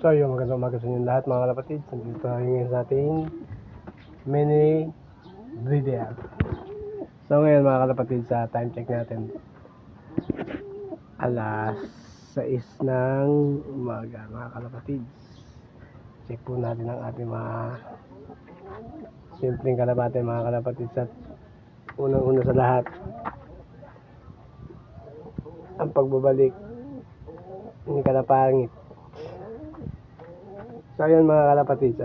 So yung magandang umaga sa inyo lahat mga kalapatid. Nandito tayo ngayon sa ating mini breeder. So ngayon mga kalapatid, sa time check natin alas 6 ng umaga mga kalapatid. Check po natin ang ating mga simpleng kalapate mga kalapatid. Sa unang-una sa lahat, ang pagbabalik ni Kalapangit. So yun mga kalapatid,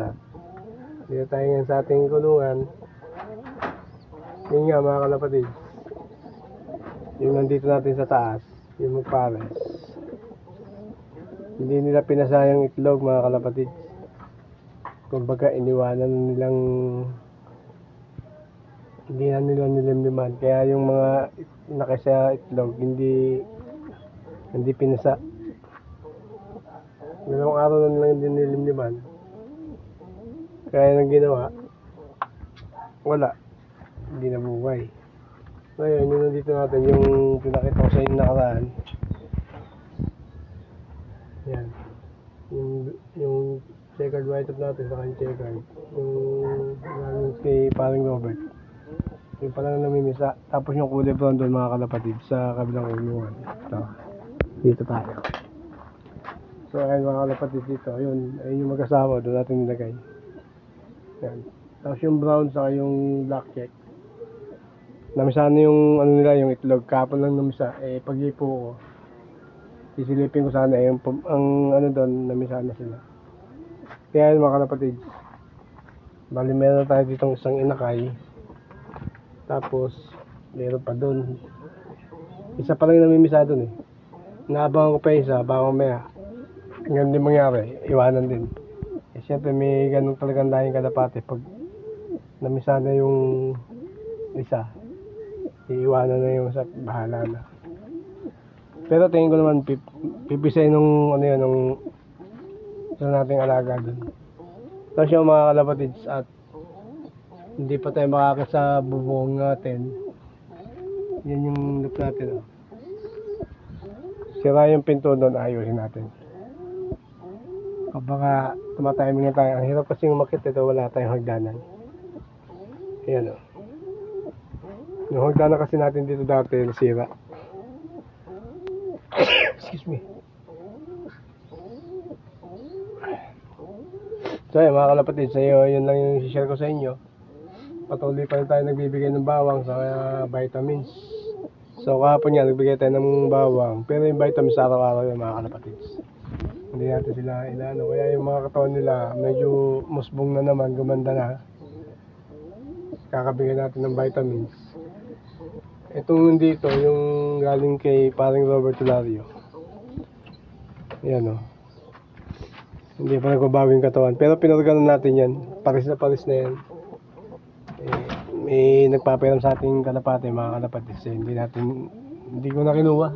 dito tayo ngayon sa ating kulungan. Yun nga mga kalapatid, yung nandito natin sa taas, yung magpares, hindi nila pinasayang itlog mga kalapatid. Kumbaga iniwanan nilang, hindi na nila nilimliman. Kaya yung mga nakasya itlog hindi pinasa. Dalawang araw na nilang hindi nilimliman. Kaya nang ginawa, wala, hindi na buhay. Ngayon yung nandito natin, yung pinakita ko sa inyo nakaraan, yan, yung checkered white up natin sa kanyang checkered, yung galing kay paring Robert, yung palang namimisa. Tapos yung kulay brown doon mga kalapatid sa kabilang kulungan. Dito tayo. So ayun mga kalapatid, dito ayun yung mag-asawa doon natin nilagay. Yan. Tapos yung brown sa yung black check, namisa na yung ano nila, yung itlog. Kapon lang namisa. Pag-ipo ko, sisilipin ko sana yung ang ano doon, namisa na sila. Kaya yun mga kalapatid, bali meron tayo ditong isang inakay. Tapos meron pa doon isa pa lang namimisa doon Naabangan ko pa isa, baka mamaya ganun din mangyari, iwanan din. Siyempre may ganun talagang lahing kalapate, pag namisa na yung isa, iiwanan na yung sa bahala na. Pero tingin ko naman pipisay nung ano yun, nung isa nating alaga dun. Tapos yung mga kalapatids, at hindi pa tayo makakit sa bubong natin. Yan yung look natin. Sira yung pinto doon, ayusin natin. Baka tumatayaming na tayo. Ang hirap kasi umakit ito, wala tayong hagdanan. Ayan yung hagdanan kasi natin dito dati nasira. Excuse me. So yun mga kalapatid, sa'yo yun lang yung share ko sa inyo. Patuloy pa rin tayo nagbibigay ng bawang sa vitamins. So kahapon nga nagbigay tayo ng bawang, pero yung vitamins araw-araw yung mga kalapatids. Hindi natin sila inaano, kaya yung mga katawan nila medyo musbong na naman, gumanda na. Kakabigay natin ng vitamins. Itong dito, yung galing kay paring Robert Hilario. Ayan hindi pa nagbabago yung katawan, pero pinurganan natin yan. Paris na yan. May nagpapayaram sa ating kalapate mga kalapatid. Hindi ko na kinuha.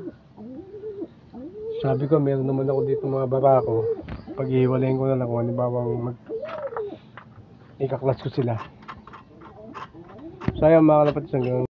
Sabi ko meron naman ako dito mga barako, pag-iwalayin ko na lang kung halimbawa ikaklas ko sila. So ayan mga kalapatid, hanggang